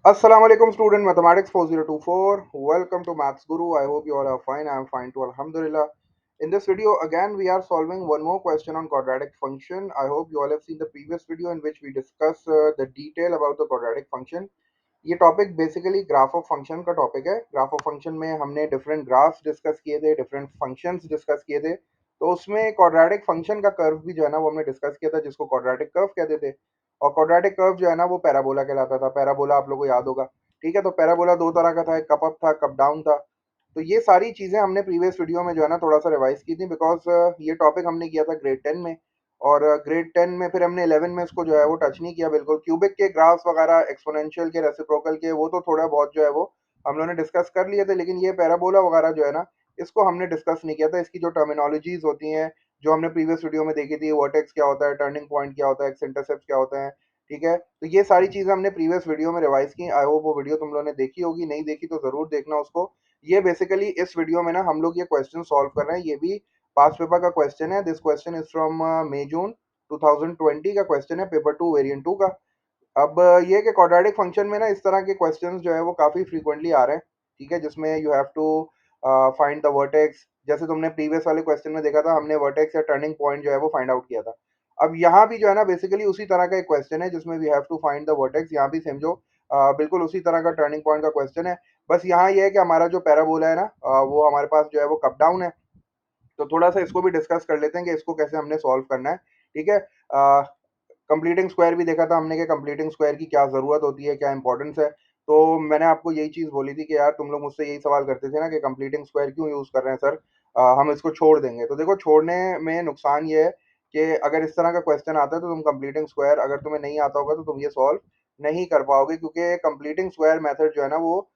Assalamu alaikum student mathematics 4024. Welcome to Maths Guru. I hope you all are fine. I am fine too. Alhamdulillah. In this video again we are solving one more question on quadratic function. I hope you all have seen the previous video in which we discuss the detail about the quadratic function. ये topic basically graph of function का topic है। Graph of function में हमने different graphs discuss किए थे, different functions discuss किए थे। तो उसमें क्वाड्रेटिक फंक्शन का कर्व भी जो है ना वो हमने डिस्कस किया था, जिसको क्वाड्रेटिक कर्व कहते थे। और क्वाड्रेटिक कर्व जो है ना वो पैराबोला कहलाता था। पैराबोला आप लोगों को याद होगा। ठीक है, तो पैराबोला दो तरह का था, एक कप अप था, कप डाउन था। तो ये सारी चीजें हमने प्रीवियस वीडियो में जो है ना थोड़ा सा रिवाइज की थी, बिकॉज ये टॉपिक हमने किया था ग्रेड 10 में। और ग्रेड 10 में फिर हमने 11 में इसको जो है वो टच नहीं किया बिल्कुल। क्यूबिक के ग्राफ्स वगैरह, एक्सपोनेंशियल के, रेसिप्रोकल के, वो तो थोड़ा बहुत जो है वो हम लोगों ने डिस्कस कर लिए थे। लेकिन ये पैराबोला वगैरह जो है ना, इसको हमने डिस्कस नहीं किया था। इसकी जो टर्मिनोलॉजीज होती हैं जो हमने प्रीवियस वीडियो में देखी थी, वर्टेक्स क्या होता है, टर्निंग पॉइंट क्या होता है, एक्स इंटरसेप्ट क्या होता है। ठीक है, तो ये सारी चीजें हमने प्रीवियस वीडियो में रिवाइज की। आई होप वो वीडियो तुम लोगों ने देखी होगी, नहीं देखी तो जरूर देखना उसको। ये बेसिकली इस वीडियो में ना हम लोग ये क्वेश्चन सॉल्व कर रहे हैं। ये भी पास पेपर का क्वेश्चन है। दिस क्वेश्चन इज फ्रॉम मई जून 2020 का क्वेश्चन है, पेपर 2 वेरिएंट 2 का। अब ये कि क्वाड्रेटिक फंक्शन में ना इस तरह के क्वेश्चंस जो है वो काफी फ्रीक्वेंटली आ रहे हैं। ठीक है, जिसमें you have to find the vertex. जैसे तुमने प्रीवियस वाले क्वेश्चन में देखा था, हमने वर्टेक्स या टर्निंग पॉइंट जो है वो फाइंड आउट किया था। अब यहाँ भी जो है ना बेसिकली उसी तरह का एक क्वेश्चन है जिसमें we have to find the vertex. यहाँ भी समझो बिल्कुल उसी तरह का टर्निंग पॉइंट का क्वेश्चन है। बस यहाँ ये है कि हमारा जो पैराबोला है ना, वो हमारे पास जो है वो कप डाउन है। तो थोड़ा सा इसको भी डिस्कस कर लेते हैं कि इसको कैसे हमने सॉल्व करना है। ठीक है, कंप्लीटिंग स्क्वायर भी देखा था हमने कि कंप्लीटिंग स्क्वायर की क्या ज़रूरत होती है, क्या इंपॉर्टेंस है। तो मैंने आपको यही चीज़ बोली थी कि यार तुम लोग मुझसे यही सवाल करते थे ना कि कंप्लीटिंग स्क्वायर क्यों यूज़ कर रहे हैं सर, हम इसको छोड़ देंगे। तो देखो, छोड़ने में नुकसान ये है कि अगर इस तरह का क्वेश्चन आता है तो तुम कंप्लीटिंग स्क्वायर अगर तुम्हें नहीं आता होगा तो तुम ये सॉल्व नहीं कर पाओगे, क्योंकि कंप्लीटिंग स्क्वायर मेथड जो है ना वो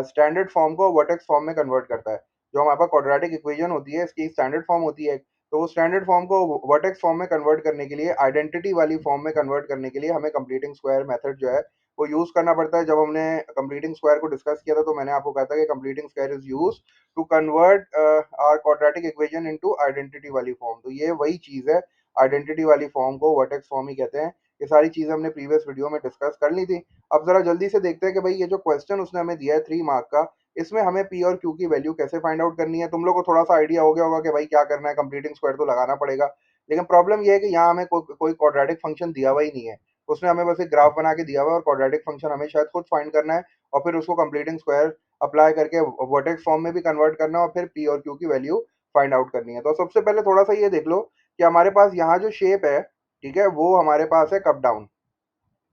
स्टैंडर्ड फॉर्म को वर्टेक्स फॉर्म में कन्वर्ट करता है। जो हमारे पास क्वाड्रेटिक इक्वेशन होती है इसकी स्टैंडर्ड फॉर्म होती है। तो वो स्टैंडर्ड फॉर्म को वर्टेक्स फॉर्म में कन्वर्ट करने के लिए, आइडेंटिटी वाली फॉर्म में कन्वर्ट करने के लिए हमें कंप्लीटिंग स्क्वायर मेथड जो है वो यूज करना पड़ता है। जब हमने कंप्लीटिंग स्क्वायर को डिस्कस किया था तो मैंने आपको कहा था कि completing square is use to convert our quadratic equation into identity वाली फॉर्म। तो ये वही चीज है, आइडेंटिटी वाली फॉर्म को वर्टेक्स फॉर्म ही कहते हैं। ये सारी चीजें हमने प्रीवियस वीडियो में डिस्कस कर ली थी। अब जरा जल्दी से देखते हैं कि भाई ये जो क्वेश्चन उसने हमें दिया है 3 मार्क का, इसमें हमें पी और क्यू की वैल्यू कैसे फाइंड आउट करनी है। तुम लोग को थोड़ा सा आइडिया हो गया होगा कि भाई क्या करना है, कंप्लीटिंग स्क्वायर तो लगाना पड़ेगा। लेकिन प्रॉब्लम ये है कि यहाँ हमें कोई क्वाड्रेटिक फंक्शन दिया हुआ ही नहीं है। उसने हमें बस एक ग्राफ बना के दिया हुआ है और क्वाड्रेटिक फंक्शन हमें शायद खुद फाइंड करना है और फिर उसको कंप्लीटिंग स्क्वायर अप्लाई करके वर्टेक्स फॉर्म में भी कन्वर्ट करना है और फिर पी और क्यू की वैल्यू फाइंड आउट करनी है। तो सबसे पहले थोड़ा सा ये देख लो कि हमारे पास यहाँ जो शेप है, ठीक है, वो हमारे पास है कप डाउन।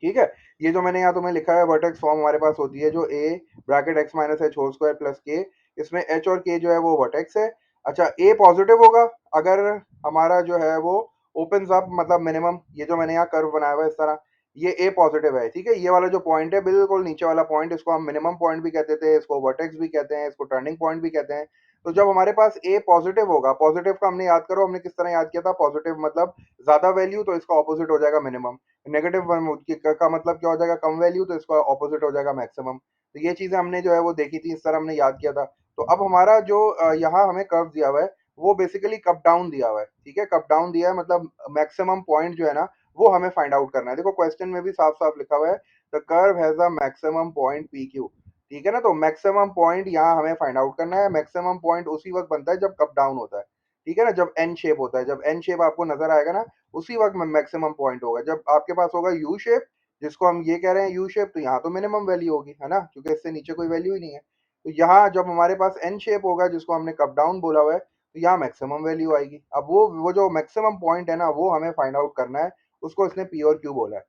ठीक है, ये जो मैंने यहाँ तुम्हें लिखा है वर्टेक्स फॉर्म हमारे पास होती है जो a bracket x minus h whole square plus k. इसमें एच और के जो है वो वर्टेक्स है। अच्छा, ए पॉजिटिव होगा अगर हमारा जो है वो ओपन अप, मतलब मिनिमम। ये जो मैंने यहाँ कर्व बनाया हुआ है इस तरह, ये ए पॉजिटिव है। ठीक है, ये वाला जो पॉइंट है बिल्कुल नीचे वाला पॉइंट, इसको हम मिनिमम पॉइंट भी कहते थे, इसको वर्टेक्स भी कहते हैं, इसको टर्निंग पॉइंट भी कहते हैं। तो जब हमारे पास ए पॉजिटिव होगा, पॉजिटिव का हमने याद करो, हमने किस तरह याद किया था, पॉजिटिव मतलब ज्यादा वैल्यू तो इसका ऑपोजिट हो जाएगा मिनिमम। नेगेटिव का मतलब क्या हो जाएगा, कम वैल्यू, तो इसका ऑपोजिट हो जाएगा मैक्सिमम। तो ये चीजें हमने जो है वो देखी थी, इस तरह हमने याद किया था। तो अब हमारा जो यहाँ हमें कर्व दिया हुआ है वो बेसिकली कप डाउन दिया हुआ है। ठीक है, कप डाउन दिया है, मतलब मैक्सिमम पॉइंट जो है ना वो हमें फाइंड आउट करना है। देखो क्वेश्चन में भी साफ साफ लिखा हुआ है, the curve has a maximum point P Q. ठीक है ना, तो मैक्सिमम पॉइंट यहाँ हमें फाइंड आउट करना है। मैक्सिमम पॉइंट उसी वक्त बनता है जब कप डाउन होता है। ठीक है ना, जब एन शेप होता है, जब एन शेप आपको नजर आएगा ना, उसी वक्त मैक्सिमम पॉइंट होगा। जब आपके पास होगा यू शेप, जिसको हम ये कह रहे हैं यू शेप, तो यहाँ तो मिनिमम वैल्यू होगी, है ना, क्योंकि इससे नीचे कोई वैल्यू ही नहीं है। तो यहाँ जब हमारे पास एन शेप होगा, जिसको हमने कप डाउन बोला हुआ है, तो यहाँ मैक्सिमम वैल्यू आएगी। अब वो जो मैक्सिमम पॉइंट है ना वो हमें फाइंड आउट करना है। उसको इसने पी और क्यू बोला है।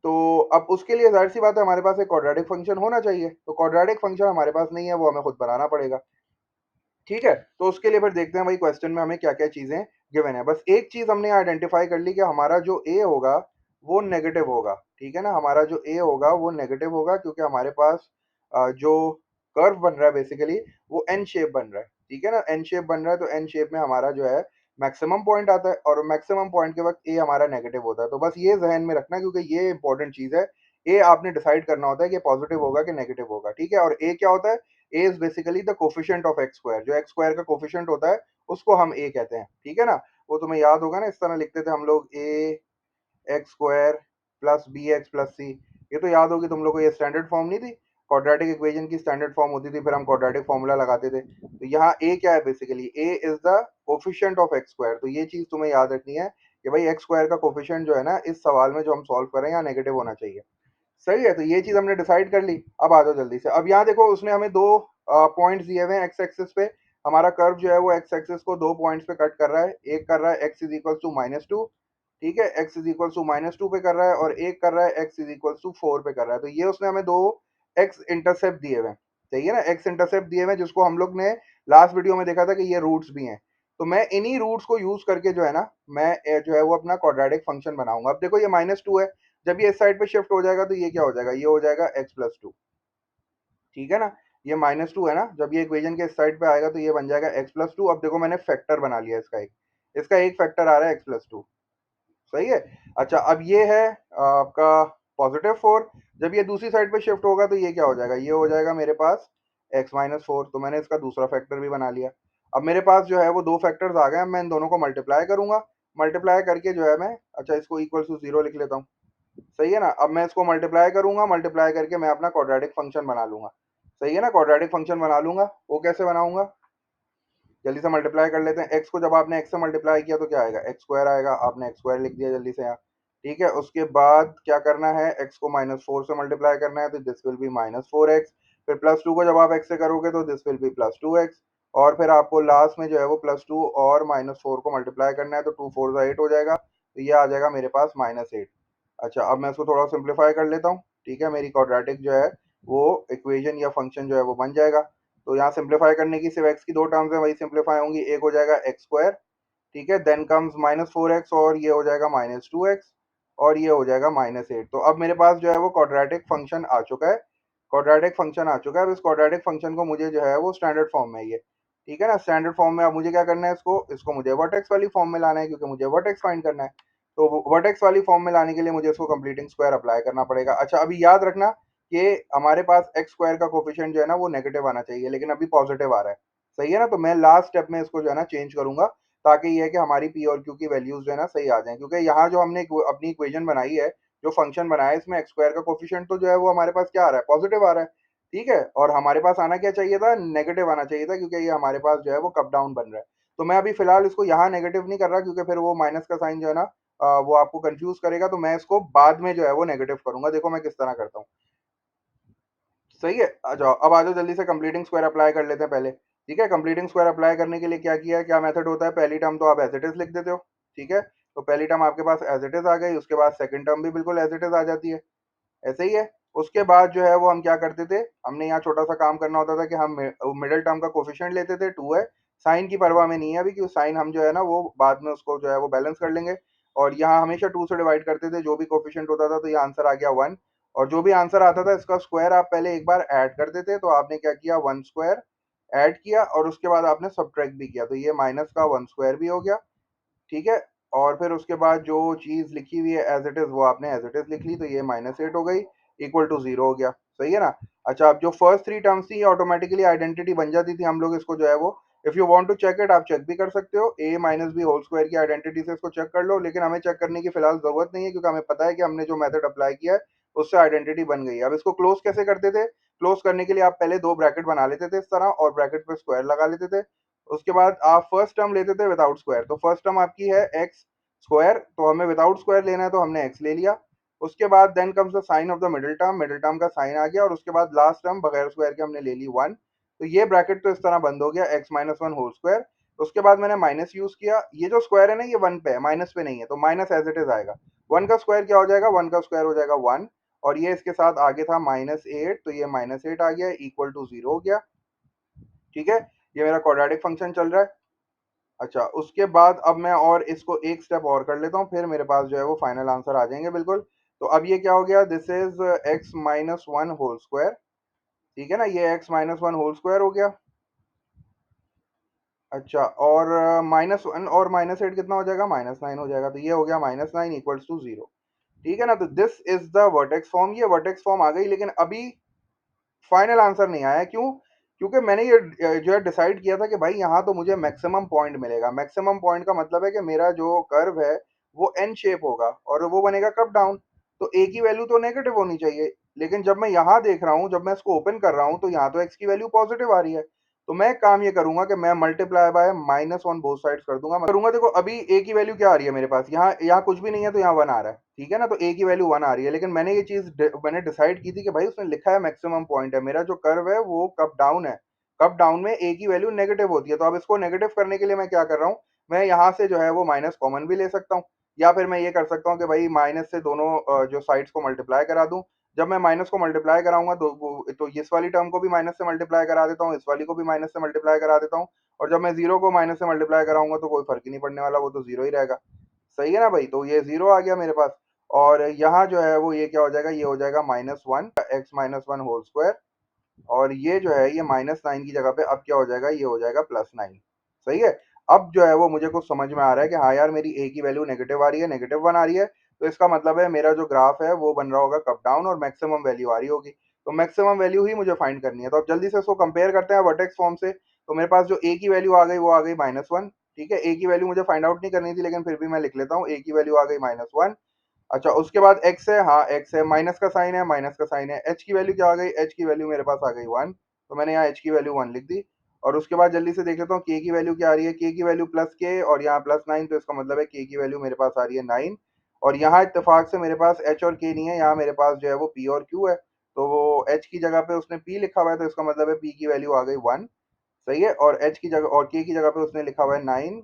तो अब उसके लिए जाहिर सी बात है हमारे पास एक क्वाड्रेटिक फंक्शन होना चाहिए। तो क्वाड्रेटिक फंक्शन हमारे पास नहीं है, वो हमें खुद बनाना पड़ेगा। ठीक है, तो उसके लिए फिर देखते हैं भाई क्वेश्चन में हमें क्या क्या चीजें गिवन है। बस एक चीज हमने आइडेंटिफाई कर ली कि हमारा जो ए होगा वो नेगेटिव होगा। ठीक है ना, हमारा जो ए होगा वो नेगेटिव होगा, क्योंकि हमारे पास जो कर्व बन रहा है बेसिकली वो एन शेप बन रहा है। ठीक है ना, एन शेप बन रहा है, तो एन शेप में हमारा जो है मैक्सिमम पॉइंट आता है और मैक्सिमम पॉइंट के वक्त ए हमारा नेगेटिव होता है। तो बस ये जहन में रखना, क्योंकि ये इंपॉर्टेंट चीज है। ए आपने डिसाइड करना होता है कि पॉजिटिव होगा कि नेगेटिव होगा। ठीक है, और ए क्या होता है, a is basically the coefficient of x square. जो एक्स स्क्वायर का कोफिशिएंट होता है उसको हम ए कहते हैं। ठीक है ना, वो तुम्हें याद होगा ना, इस तरह लिखते थे हम लोग, a x square plus b x plus c. ये तो याद होगी तुम लोग को, ये स्टैंडर्ड फॉर्म नहीं थी। क्वाड्रेटिक इक्वेशन की स्टैंडर्ड फॉर्म होती थी, फिर हम क्वाड्रेटिक फॉर्मूला लगाते थे। तो यहाँ ए क्या है, basically A is the coefficient of x square. तो ये चीज तुम्हें याद रखनी है कि भाई एक्स स्क्वायर का कोफिशिएंट जो है ना इस सवाल में जो हम सॉल्व कर रहे हैं यहाँ नेगेटिव होना चाहिए। सही है, तो ये चीज हमने डिसाइड कर ली। अब आ जाओ जल्दी से। अब यहाँ देखो उसने हमें दो पॉइंट्स दिए हुए हैं एक्स एक्सिस पे। हमारा कर्व जो है वो एक्स एक्सिस को दो पॉइंट्स पे कट कर रहा है। एक कर रहा है एक्स इज इक्वल टू -2, ठीक है, एक्स इज इक्वल टू -2 पे कर रहा है, और एक कर रहा है एक्स इज इक्वल टू 4 पे कर रहा है। तो ये उसने हमें दो एक्स इंटरसेप्ट दिए हुए हैं। सही है ना, एक्स इंटरसेप्ट दिए हुए हैं जिसको हम लोग ने लास्ट वीडियो में देखा था कि ये रूट्स भी हैं। तो मैं इन्हीं रूट्स को यूज करके जो है ना, मैं जो है वो अपना क्वाड्रेटिक फंक्शन बनाऊंगा। अब देखो ये -2 है, जब ये इस साइड पे शिफ्ट हो जाएगा तो ये क्या हो जाएगा, ये हो जाएगा x+2। ठीक है ना, ये -2 है ना, जब ये इक्वेशन के इस साइड पे आएगा तो ये बन जाएगा x+2। अब देखो मैंने फैक्टर बना लिया इसका एक, इसका एक फैक्टर आ रहा है x+2। सही है। अच्छा अब ये है आपका +4। जब ये दूसरी साइड पे शिफ्ट होगा तो ये क्या हो जाएगा, ये हो जाएगा मेरे पास x-4। तो मैंने इसका दूसरा फैक्टर भी बना लिया। अब मेरे पास जो है वो दो फैक्टर्स आ गए हैं। मैं इन दोनों को मल्टीप्लाई करूंगा। मल्टीप्लाई करके जो है मैं, अच्छा इसको इक्वल टू 0 लिख लेता हूँ। सही है ना, अब मैं इसको मल्टीप्लाई करूंगा, मल्टीप्लाई करके मैं अपना क्वाड्रेटिक फंक्शन बना लूंगा। सही है ना, क्वाड्रेटिक फंक्शन बना लूंगा। वो कैसे बनाऊंगा, जल्दी से मल्टीप्लाई कर लेते हैं। एक्स को जब आपने एक्स से मल्टीप्लाई किया तो क्या आएगा, एक्स स्क्वायर आएगा। आपने एक्स स्क्वायर लिख दिया जल्दी से यहाँ। ठीक है, उसके बाद क्या करना है, एक्स को -4 से मल्टीप्लाई करना है तो दिस विल बी -4x। फिर +2 को जब आप एक्स से करोगे तो दिस विल बी +2x। और फिर आपको लास्ट में जो है वो +2 और -4 को मल्टीप्लाई करना है तो 2 4 8 हो जाएगा। तो ये आ जाएगा मेरे पास -8। अच्छा अब मैं इसको थोड़ा सिंप्लीफाई कर लेता हूँ। ठीक है, मेरी क्वाड्रेटिक जो है वो इक्वेशन या फंक्शन जो है वो बन जाएगा। तो यहाँ सिंप्लीफाई करने की सिर्फ एक्स की दो टर्म्स है, वही सिंप्लीफाई होंगी। एक हो जाएगा एक्स स्क्वायर, ठीक है, देन कम्स -4x, और ये हो जाएगा -2x, और ये हो जाएगा -8। तो अब मेरे पास जो है वो क्वाड्रेटिक फंक्शन आ चुका है। क्वाड्रेटिक फंक्शन आ चुका है। अब इस क्वाड्रेटिक फंक्शन को मुझे जो है वो स्टैंडर्ड फॉर्म में, ये ठीक है ना, स्टैंडर्ड फॉर्म में अब मुझे क्या करना है, इसको इसको मुझे वर्टेक्स वाली फॉर्म में लाना है, क्योंकि मुझे वर्टेक्स फाइंड करना है। तो वर्टेक्स वाली फॉर्म में लाने के लिए मुझे इसको कंप्लीटिंग स्क्वायर अप्लाई करना पड़ेगा। अच्छा अभी याद रखना कि हमारे पास एक्स स्क्वायर का कोफिशिएंट जो है ना वो नेगेटिव आना चाहिए, लेकिन अभी पॉजिटिव आ रहा है। सही है ना, तो मैं लास्ट स्टेप में इसको जो है ना चेंज करूंगा, ताकि ये है कि हमारी पी और क्यू की वैल्यूज जो है ना सही आ जाएं। क्योंकि यहाँ जो हमने अपनी इक्वेशन बनाई है, जो फंक्शन बनाया है, इसमें एक्स स्क्वायर का कोफिशिएंट तो जो है वो हमारे पास क्या आ रहा है, पॉजिटिव आ रहा है। ठीक है, और हमारे पास आना क्या चाहिए था, नेगेटिव आना चाहिए था, क्योंकि ये हमारे पास जो है वो कप डाउन बन रहा है। तो मैं अभी फिलहाल इसको यहाँ नेगेटिव नहीं कर रहा, क्योंकि फिर वो माइनस का साइन जो है ना वो आपको कंफ्यूज करेगा। तो मैं इसको बाद में जो है वो नेगेटिव करूंगा। देखो मैं किस तरह करता हूँ। सही है, आ जाओ अब आ जाओ जल्दी से कंप्लीटिंग स्क्वायर अप्लाई कर लेते हैं पहले। ठीक है, कंप्लीटिंग स्क्वायर अप्लाई करने के लिए क्या किया है, क्या मेथड होता है, पहली टर्म तो आप एज इट इज लिख देते हो। ठीक है, तो पहली टर्म आपके पास एज इट इज आ गई, उसके बाद सेकंड टर्म भी बिल्कुल एज इट इज आ जाती है। ऐसे ही है। उसके बाद जो है वो हम क्या करते थे, हमने यहाँ छोटा सा काम करना होता था कि हम मिडिल टर्म का कोफिशिएंट लेते थे, 2 है। साइन की परवाह में नहीं है अभी, क्योंकि साइन हम जो है ना वो बाद में उसको जो है वो बैलेंस कर लेंगे। और यहाँ हमेशा 2 से डिवाइड करते थे, जो भी कोफिशिएंट होता था, तो ये आंसर आ गया 1। और जो भी आंसर आता था इसका स्क्वायर आप पहले एक बार ऐड करते थे। तो आपने क्या किया, 1 स्क्वायर ऐड किया, और उसके बाद आपने सब्ट्रैक्ट भी किया, तो ये माइनस का 1 स्क्वायर भी हो गया। ठीक है, और फिर उसके बाद जो चीज लिखी हुई है एज इट इज वो आपने एज इट इज लिख ली, तो ये -8 हो गई, इक्वल टू 0 हो गया। सही है ना। अच्छा अब जो फर्स्ट थ्री टर्म्स थी ऑटोमेटिकली आइडेंटिटी बन जाती थी। हम लोग इसको जो है वो, if you want to check it, आप चेक भी कर सकते हो, a minus B whole square की आइडेंटिटी से इसको चेक कर लो। लेकिन हमें चेक करने की फिलहाल जरूरत नहीं है, क्योंकि हमें पता है कि हमने जो मेथड अप्लाई किया है उससे आइडेंटिटी बन गई है। अब इसको क्लोज कैसे करते थे, क्लोज करने के लिए आप पहले दो ब्रैकेट बना लेते थे इस तरह, और ब्रैकेट पे स्क्वायर लगा लेते थे। उसके बाद आप फर्स्ट टर्म लेते थे विदाउट स्क्वायर। तो फर्स्ट टर्म आपकी है एक्स स्क्वायर, तो हमें विदाउट स्क्वायर लेना है, तो हमने एक्स ले लिया। उसके बाद then comes the sign of the middle term का साइन आ गया, और उसके बाद लास्ट टर्म बगैर स्क्वायर के हमने ले ली 1। तो ये ब्रैकेट तो इस तरह बंद हो गया, x-1 होल स्क्वायर। उसके बाद मैंने माइनस यूज किया, ये जो स्क्वायर है ना ये 1 पे है, माइनस पे नहीं है, तो माइनस एज इट इज आएगा। 1 का स्क्वायर क्या हो जाएगा, 1 का स्क्वायर हो जाएगा 1। और ये इसके साथ आगे था -8, तो ये -8 आ गया, इक्वल टू 0 हो गया। ठीक है, ये मेरा क्वाड्रेटिक फंक्शन चल रहा है। अच्छा उसके बाद अब मैं और इसको एक स्टेप और कर लेता हूँ, फिर मेरे पास जो है वो फाइनल आंसर आ जाएंगे बिल्कुल। तो अब ये क्या हो गया, this is x-1 whole square. ठीक है ना, ये x-1 होल स्क्वायर हो गया। अच्छा और -1 और -8 कितना हो जाएगा, -9 हो जाएगा। तो ये हो गया -9 इक्वल्स टू 0। ठीक है ना, तो this is the vertex form. ये वर्टेक्स फॉर्म आ गई, लेकिन अभी फाइनल आंसर नहीं आया। क्यों, क्योंकि मैंने ये जो है डिसाइड किया था कि भाई यहाँ तो मुझे मैक्सिमम पॉइंट मिलेगा। मैक्सिमम पॉइंट का मतलब है कि मेरा जो कर्व है वो एन शेप होगा, और वो बनेगा कप डाउन। तो ए की वैल्यू तो नेगेटिव होनी चाहिए। लेकिन जब मैं यहाँ देख रहा हूँ, जब मैं इसको ओपन कर रहा हूँ, तो यहाँ तो x की वैल्यू पॉजिटिव आ रही है। तो मैं एक काम ये करूंगा कि मैं मल्टीप्लाई बाय -1 बोथ साइड्स कर दूंगा। मैं करूंगा, देखो अभी a की वैल्यू क्या आ रही है मेरे पास, यहाँ यहाँ कुछ भी नहीं है तो यहाँ 1 आ रहा है, ठीक है ना। तो a की वैल्यू 1 आ रही है, लेकिन मैंने ये चीज मैंने डिसाइड की थी कि भाई उसने लिखा है मैक्सिमम पॉइंट है, मेरा जो कर्व है वो कप डाउन है। कप डाउन में a की वैल्यू नेगेटिव होती है। तो अब इसको नेगेटिव करने के लिए मैं क्या कर रहा हूँ, मैं यहाँ से जो है वो माइनस कॉमन भी ले सकता हूँ, या फिर मैं ये कर सकता हूँ कि भाई माइनस से दोनों जो साइड्स को मल्टीप्लाई करा दूं। जब मैं माइनस को मल्टीप्लाई कराऊंगा तो इस वाली टर्म को भी माइनस से मल्टीप्लाई करा देता हूँ, इस वाली को भी माइनस से मल्टीप्लाई करा देता हूँ। और जब मैं जीरो को माइनस से मल्टीप्लाई कराऊंगा तो कोई फर्क ही नहीं पड़ने वाला, वो तो जीरो ही रहेगा। सही है ना भाई, तो ये जीरो आ गया मेरे पास। और यहाँ जो है वो ये क्या हो जाएगा, ये हो जाएगा -1 x - 1 होल स्क्वायर। और ये जो है ये -9 की जगह पे अब क्या हो जाएगा, ये हो जाएगा +9। सही है। अब जो है वो मुझे कुछ समझ में आ रहा है कि हाँ यार, मेरी a की वैल्यू नेगेटिव आ रही है, -1 आ रही है। तो इसका मतलब है मेरा जो ग्राफ है वो बन रहा होगा कप डाउन और मैक्सिमम वैल्यू आ रही होगी। तो मैक्सिमम वैल्यू ही मुझे फाइंड करनी है। तो अब जल्दी से इसको कंपेयर करते हैं वर्टेक्स फॉर्म से। तो मेरे पास जो a की वैल्यू आ गई वो आ गई -1। ठीक है, a की वैल्यू मुझे फाइंड आउट नहीं करनी थी, लेकिन फिर भी मैं लिख लेता हूँ, a की वैल्यू आ गई -1। अच्छा, उसके बाद x है, हाँ x है, माइनस का साइन है, माइनस का साइन है। h की वैल्यू क्या आ गई, h की वैल्यू मेरे पास आ गई 1। तो मैंने यहाँ h की वैल्यू 1 लिख दी। और उसके बाद जल्दी से देख लेता हूँ k की वैल्यू क्या आ रही है, k की वैल्यू प्लस k और यहाँ +9। तो इसका मतलब है k की वैल्यू मेरे पास आ रही है 9। और यहाँ इत्तेफाक से मेरे पास h और k नहीं है, यहाँ मेरे पास जो है वो p और q है। तो वो h की जगह पे उसने p लिखा हुआ है, तो इसका मतलब है p की वैल्यू आ गई 1। सही है। और h की जगह और k की जगह पे उसने लिखा हुआ है 9।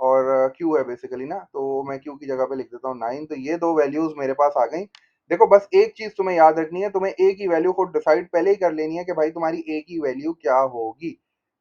और क्यू है बेसिकली ना, तो मैं क्यू की जगह पे लिख देता हूँ 9। तो ये दो वैल्यूज मेरे पास आ गई। देखो बस एक चीज तुम्हें याद रखनी है, तुम्हें ए की वैल्यू को डिसाइड पहले ही कर लेनी है कि भाई तुम्हारी ए की वैल्यू क्या होगी।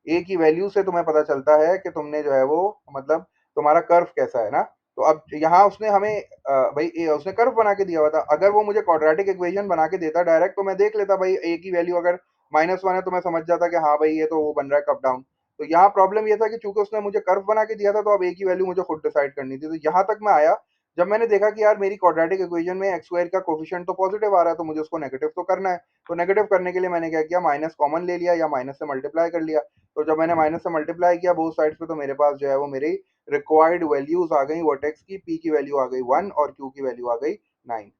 ए की वैल्यू से तुम्हें पता चलता है कि तुमने जो है वो मतलब तुम्हारा कर्व कैसा है ना। तो अब यहाँ उसने हमें भाई उसने कर्व बना के दिया हुआ था। अगर वो मुझे क्वाड्रेटिक इक्वेशन बना के देता डायरेक्ट, तो मैं देख लेता भाई ए की वैल्यू अगर -1 है तो मैं समझ जाता कि हाँ भाई ये तो वो बन रहा है कप डाउन। तो यहाँ प्रॉब्लम ये था कि चूंकि उसने मुझे कर्व बना के दिया था, तो अब ए की वैल्यू मुझे खुद डिसाइड करनी थी। तो यहाँ तक मैं आया, जब मैंने देखा कि यार मेरी क्वाड्रेटिक इक्वेशन में एक्स स्क्वायर का कोफिशिएंट तो पॉजिटिव आ रहा है, तो मुझे उसको नेगेटिव तो करना है। तो नेगेटिव करने के लिए मैंने क्या किया, माइनस कॉमन ले लिया या माइनस से मल्टीप्लाई कर लिया। तो जब मैंने माइनस से मल्टीप्लाई किया बोथ साइड्स पे, तो मेरे पास जो है वो मेरी रिक्वायर्ड वैल्यूज आ गई। वर्टेक्स की p की वैल्यू आ गई 1 और q की वैल्यू आ गई 9।